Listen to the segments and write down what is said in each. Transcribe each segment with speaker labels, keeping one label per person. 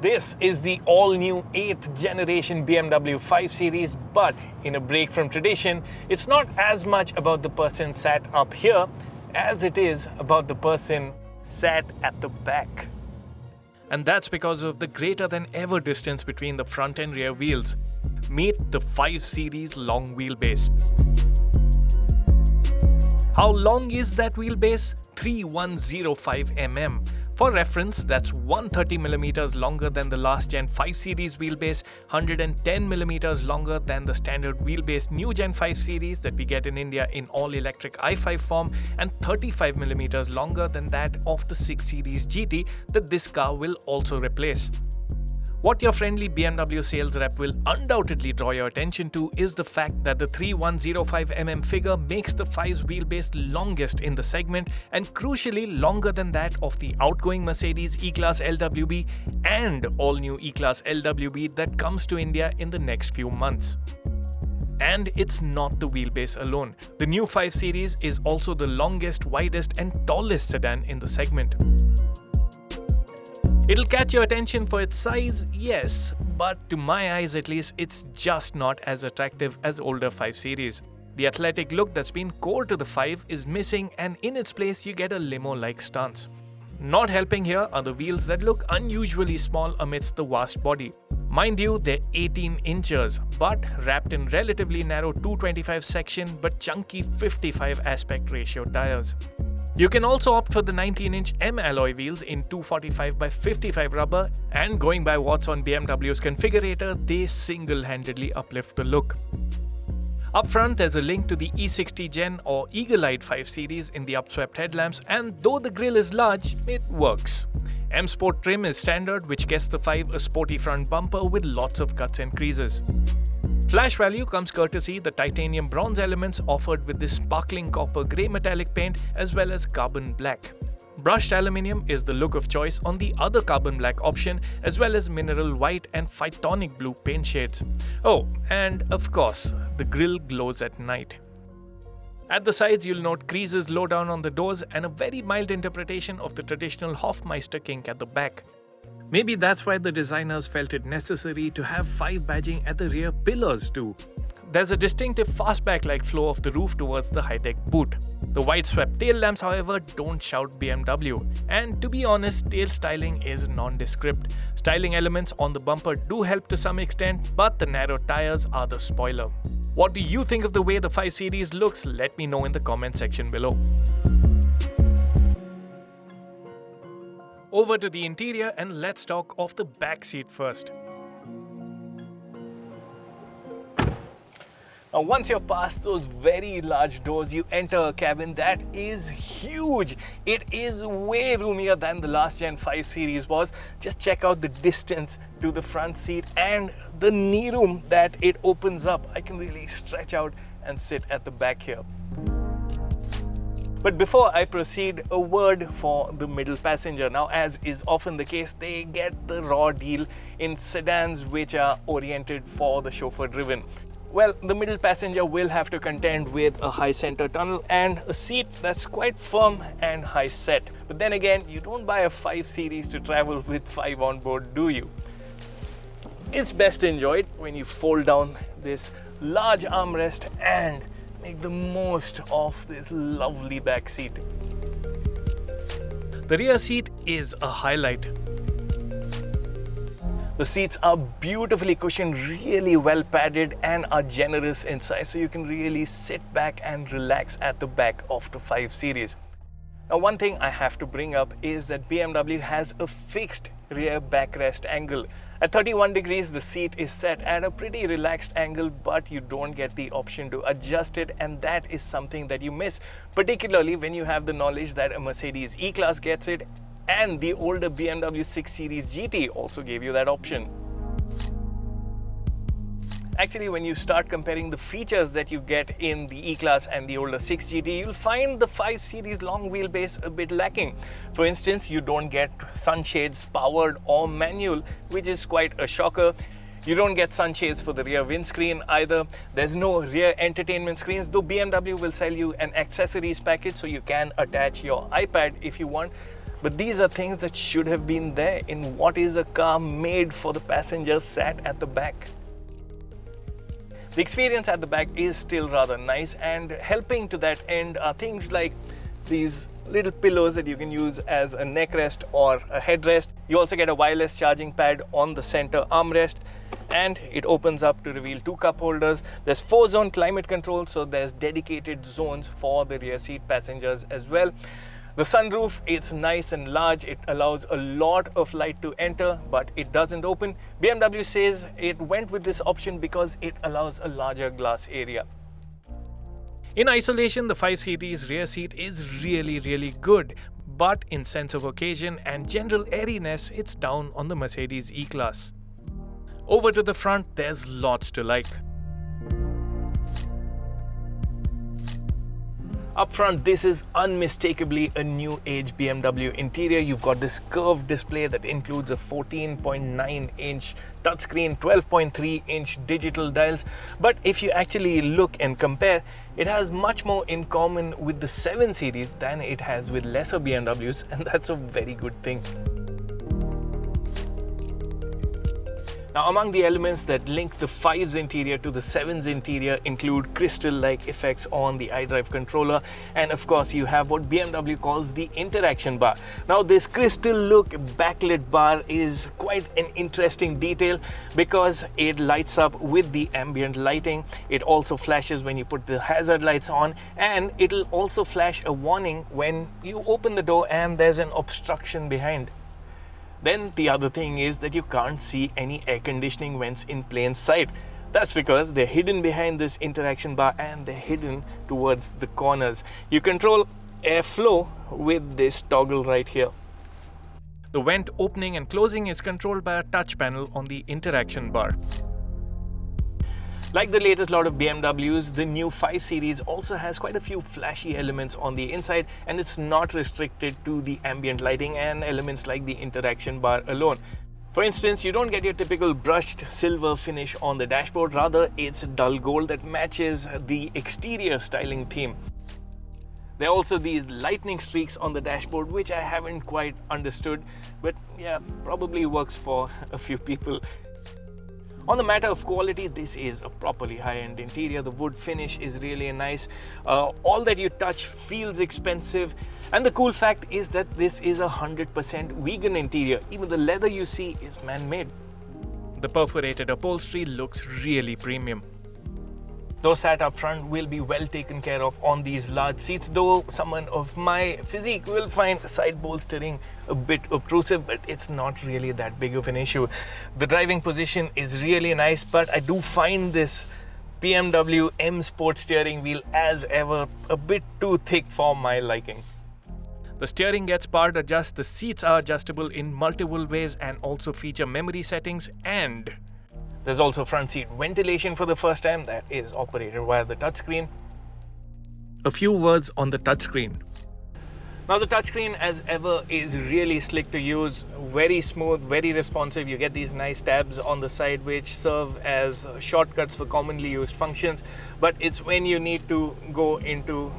Speaker 1: This is the all-new 8th generation BMW 5 Series, but in a break from tradition, it's not as much about the person sat up here as it is about the person sat at the back. And that's because of the greater than ever distance between the front and rear wheels. Meet the 5 Series long wheelbase. How long is that wheelbase? 3105 mm. For reference, that's 130mm longer than the last Gen 5 Series wheelbase, 110mm longer than the standard wheelbase new Gen 5 Series that we get in India in all-electric i5 form, and 35mm longer than that of the 6 Series GT that this car will also replace. What your friendly BMW sales rep will undoubtedly draw your attention to is the fact that the 3105mm figure makes the 5's wheelbase longest in the segment and crucially longer than that of the outgoing Mercedes E-Class LWB and all-new E-Class LWB that comes to India in the next few months. And it's not the wheelbase alone. The new 5 Series is also the longest, widest and tallest sedan in the segment. It'll catch your attention for its size, yes, but to my eyes at least, it's just not as attractive as older 5 Series. The athletic look that's been core to the 5 is missing, and in its place you get a limo-like stance. Not helping here are the wheels that look unusually small amidst the vast body. Mind you, they're 18 inches, but wrapped in relatively narrow 225 section but chunky 55 aspect ratio tires. You can also opt for the 19-inch M alloy wheels in 245/55 rubber, and going by what's on BMW's configurator, they single-handedly uplift the look. Up front, there's a link to the E60 Gen or Eagle-eyed 5 Series in the upswept headlamps, and though the grille is large, it works. M Sport trim is standard, which gets the 5 a sporty front bumper with lots of cuts and creases. Flash value comes courtesy the titanium bronze elements offered with this sparkling copper grey metallic paint as well as carbon black. Brushed aluminium is the look of choice on the other carbon black option, as well as mineral white and phytonic blue paint shades. Oh, and of course, the grille glows at night. At the sides, you'll note creases low down on the doors and a very mild interpretation of the traditional Hofmeister kink at the back. Maybe that's why the designers felt it necessary to have 5 badging at the rear pillars too. There's a distinctive fastback-like flow of the roof towards the high-tech boot. The wide-swept tail lamps, however, don't shout BMW. And to be honest, tail styling is nondescript. Styling elements on the bumper do help to some extent, but the narrow tires are the spoiler. What do you think of the way the 5 Series looks? Let me know in the comment section below. Over to the interior, and let's talk of the back seat first. Now, once you're past those very large doors, you enter a cabin that is huge. It is way roomier than the last Gen 5 Series was. Just check out the distance to the front seat and the knee room that it opens up. I can really stretch out and sit at the back here. But before I proceed, a word for the middle passenger. Now, as is often the case, they get the raw deal in sedans which are oriented for the chauffeur-driven. Well, the middle passenger will have to contend with a high center tunnel and a seat that's quite firm and high set. But then again, you don't buy a 5 Series to travel with 5 on board, do you? It's best enjoyed when you fold down this large armrest and make the most of this lovely back seat. The rear seat is a highlight. The seats are beautifully cushioned, really well padded, and are generous in size, so you can really sit back and relax at the back of the 5 Series. Now, one thing I have to bring up is that BMW has a fixed rear backrest angle. At 31 degrees, the seat is set at a pretty relaxed angle, but you don't get the option to adjust it, and that is something that you miss, particularly when you have the knowledge that a Mercedes E-Class gets it, and the older BMW 6 Series GT also gave you that option. Actually, when you start comparing the features that you get in the E-Class and the older 6 GT, you'll find the 5 Series long wheelbase a bit lacking. For instance, you don't get sunshades powered or manual, which is quite a shocker. You don't get sunshades for the rear windscreen either. There's no rear entertainment screens, though BMW will sell you an accessories package so you can attach your iPad if you want. But these are things that should have been there in what is a car made for the passengers sat at the back. The experience at the back is still rather nice, and helping to that end are things like these little pillows that you can use as a neck rest or a headrest. You also get a wireless charging pad on the center armrest, and it opens up to reveal 2 cup holders. There's 4-zone climate control, so there's dedicated zones for the rear seat passengers as well. The sunroof, it's nice and large. It allows a lot of light to enter, but it doesn't open. BMW says it went with this option because it allows a larger glass area. In isolation, the 5 Series rear seat is really good, but in sense of occasion and general airiness, it's down on the Mercedes E-Class. Over to the front, there's lots to like. Up front, this is unmistakably a new age BMW interior. You've got this curved display that includes a 14.9-inch touchscreen, 12.3-inch digital dials. But if you actually look and compare, it has much more in common with the 7 Series than it has with lesser BMWs, and that's a very good thing. Now, among the elements that link the 5's interior to the 7's interior include crystal-like effects on the iDrive controller, and of course you have what BMW calls the interaction bar. Now, this crystal look backlit bar is quite an interesting detail because it lights up with the ambient lighting. It also flashes when you put the hazard lights on, and it'll also flash a warning when you open the door and there's an obstruction behind. Then the other thing is that you can't see any air conditioning vents in plain sight. That's because they're hidden behind this interaction bar and they're hidden towards the corners. You control airflow with this toggle right here. The vent opening and closing is controlled by a touch panel on the interaction bar. Like the latest lot of BMWs, the new 5 Series also has quite a few flashy elements on the inside, and it's not restricted to the ambient lighting and elements like the interaction bar alone. For instance, you don't get your typical brushed silver finish on the dashboard, rather it's dull gold that matches the exterior styling theme. There are also these lightning streaks on the dashboard, which I haven't quite understood, but yeah, probably works for a few people. On the matter of quality, this is a properly high-end interior. The wood finish is really nice. All that you touch feels expensive. And the cool fact is that this is a 100% vegan interior. Even the leather you see is man-made. The perforated upholstery looks really premium. Those sat up front will be well taken care of on these large seats, though someone of my physique will find side bolstering a bit obtrusive, but it's not really that big of an issue. The driving position is really nice, but I do find this BMW M Sport steering wheel as ever a bit too thick for my liking. The steering gets powered adjust, the seats are adjustable in multiple ways and also feature memory settings, and there's also front seat ventilation for the first time that is operated via the touchscreen. A few words on the touchscreen. Now, the touchscreen as ever is really slick to use, very smooth, very responsive. You get these nice tabs on the side which serve as shortcuts for commonly used functions, but it's when you need to go into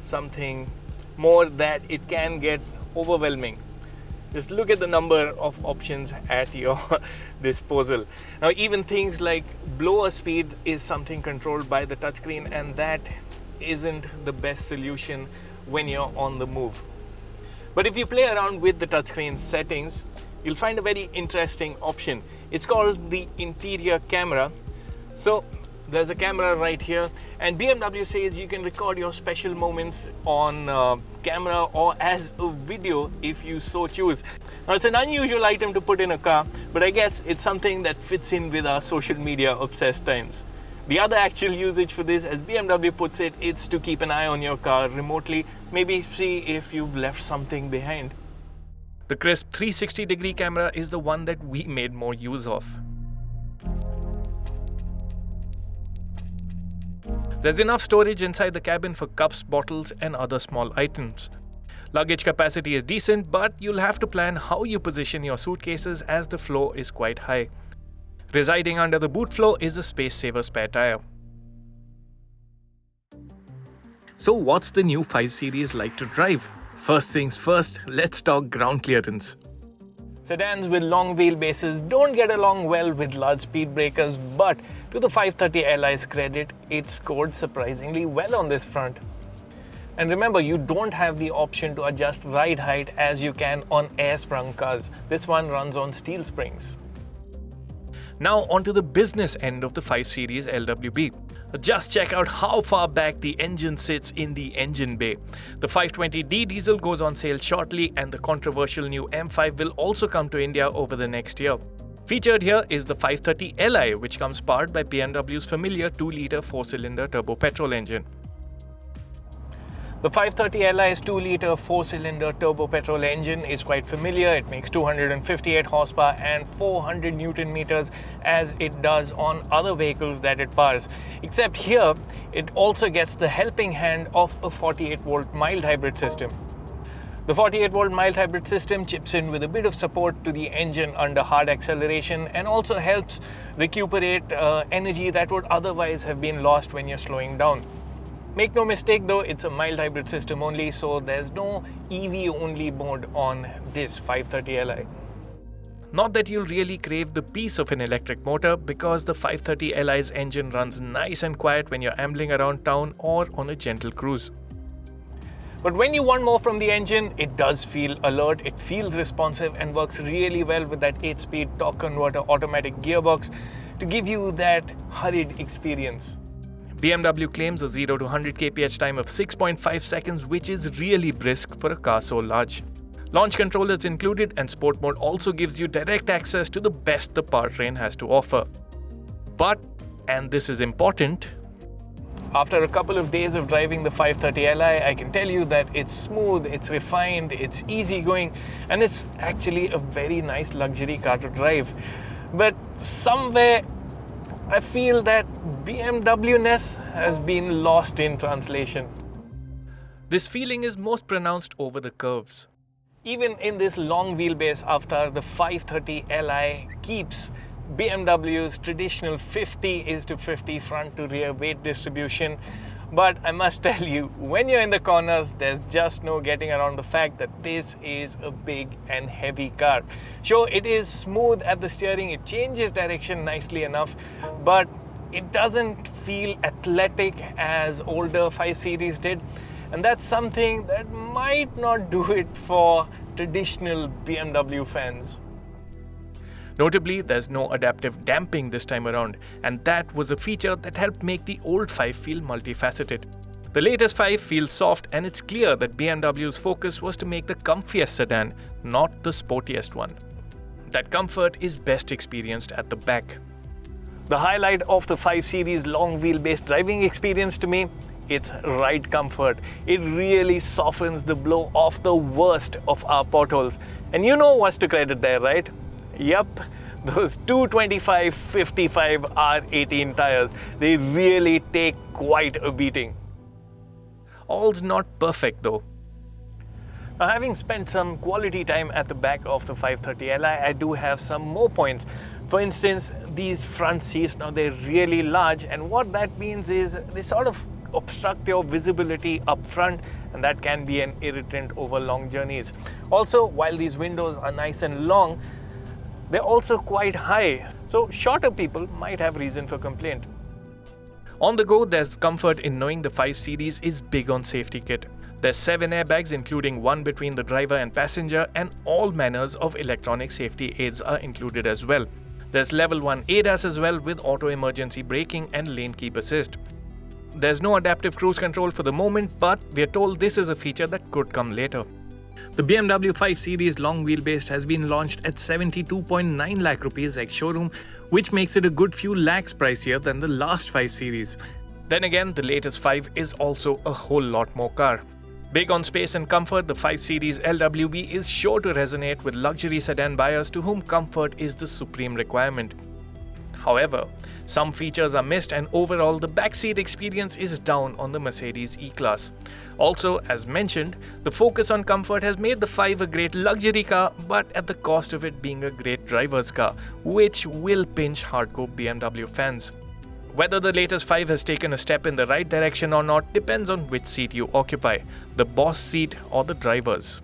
Speaker 1: something more that it can get overwhelming. Just look at the number of options at your disposal. Now, even things like blower speed is something controlled by the touchscreen, and that isn't the best solution when you're on the move. But if you play around with the touchscreen settings, you'll find a very interesting option. It's called the interior camera. So there's a camera right here, and BMW says you can record your special moments on camera or as a video if you so choose. Now, it's an unusual item to put in a car, but I guess it's something that fits in with our social media obsessed times. The other actual usage for this, as BMW puts it, it's to keep an eye on your car remotely, maybe see if you've left something behind. The crisp 360-degree camera is the one that we made more use of. There's enough storage inside the cabin for cups, bottles, and other small items. Luggage capacity is decent, but you'll have to plan how you position your suitcases as the floor is quite high. Residing under the boot floor is a space-saver spare tire. So what's the new 5 Series like to drive? First things first, let's talk ground clearance. Sedans with long wheelbases don't get along well with large speed breakers, but to the 530 Li's credit, it scored surprisingly well on this front. And remember, you don't have the option to adjust ride height as you can on air-sprung cars. This one runs on steel springs. Now onto the business end of the 5 Series LWB. Just check out how far back the engine sits in the engine bay. The 520D diesel goes on sale shortly, and the controversial new M5 will also come to India over the next year. Featured here is the 530 Li, which comes powered by BMW's familiar 2-litre 4-cylinder turbo petrol engine. The 530 Li's 2-litre 4-cylinder turbo petrol engine is quite familiar. It makes 258 horsepower and 400 Newton meters as it does on other vehicles that it powers. Except here, it also gets the helping hand of a 48-volt mild hybrid system. The 48-volt mild hybrid system chips in with a bit of support to the engine under hard acceleration and also helps recuperate energy that would otherwise have been lost when you're slowing down. Make no mistake though, it's a mild hybrid system only, so there's no EV only mode on this 530 Li. Not that you'll really crave the peace of an electric motor, because the 530 Li's engine runs nice and quiet when you're ambling around town or on a gentle cruise. But when you want more from the engine, it does feel alert, it feels responsive and works really well with that 8-speed torque converter automatic gearbox to give you that hurried experience. BMW claims a 0 to 100 kph time of 6.5 seconds, which is really brisk for a car so large. Launch control is included, and Sport Mode also gives you direct access to the best the powertrain has to offer. But, and this is important, after a couple of days of driving the 530 Li, I can tell you that it's smooth, it's refined, it's easygoing, and it's actually a very nice luxury car to drive. But somewhere I feel that BMW-ness has been lost in translation. This feeling is most pronounced over the curves. Even in this long wheelbase after the 530 Li keeps BMW's traditional 50:50 front to rear weight distribution. But I must tell you, when you're in the corners, there's just no getting around the fact that this is a big and heavy car. Sure, it is smooth at the steering, it changes direction nicely enough, but it doesn't feel athletic as older 5 Series did. And that's something that might not do it for traditional BMW fans. Notably, there's no adaptive damping this time around, and that was a feature that helped make the old 5 feel multifaceted. The latest 5 feels soft, and it's clear that BMW's focus was to make the comfiest sedan, not the sportiest one. That comfort is best experienced at the back. The highlight of the 5 Series long wheelbase driving experience to me, it's ride comfort. It really softens the blow of the worst of our potholes. And you know what's to credit there, right? Yup, those 225/55 R18 tires, they really take quite a beating. All's not perfect though. Now, having spent some quality time at the back of the 530 Li, I do have some more points. For instance, these front seats, now they're really large, and what that means is they sort of obstruct your visibility up front, and that can be an irritant over long journeys. Also, while these windows are nice and long, they're also quite high, so shorter people might have reason for complaint. On the go, there's comfort in knowing the 5 Series is big on safety kit. There's 7 airbags, including one between the driver and passenger, and all manners of electronic safety aids are included as well. There's level 1 ADAS as well, with auto emergency braking and lane keep assist. There's no adaptive cruise control for the moment, but we're told this is a feature that could come later. The BMW 5 Series long wheelbase has been launched at 72.9 lakh rupees ex-showroom, which makes it a good few lakhs pricier than the last 5 Series. Then again, the latest 5 is also a whole lot more car. Big on space and comfort, the 5 Series LWB is sure to resonate with luxury sedan buyers to whom comfort is the supreme requirement. However, some features are missed, and overall the backseat experience is down on the Mercedes E-Class. Also, as mentioned, the focus on comfort has made the 5 a great luxury car, but at the cost of it being a great driver's car, which will pinch hardcore BMW fans. Whether the latest 5 has taken a step in the right direction or not depends on which seat you occupy, the boss seat or the driver's.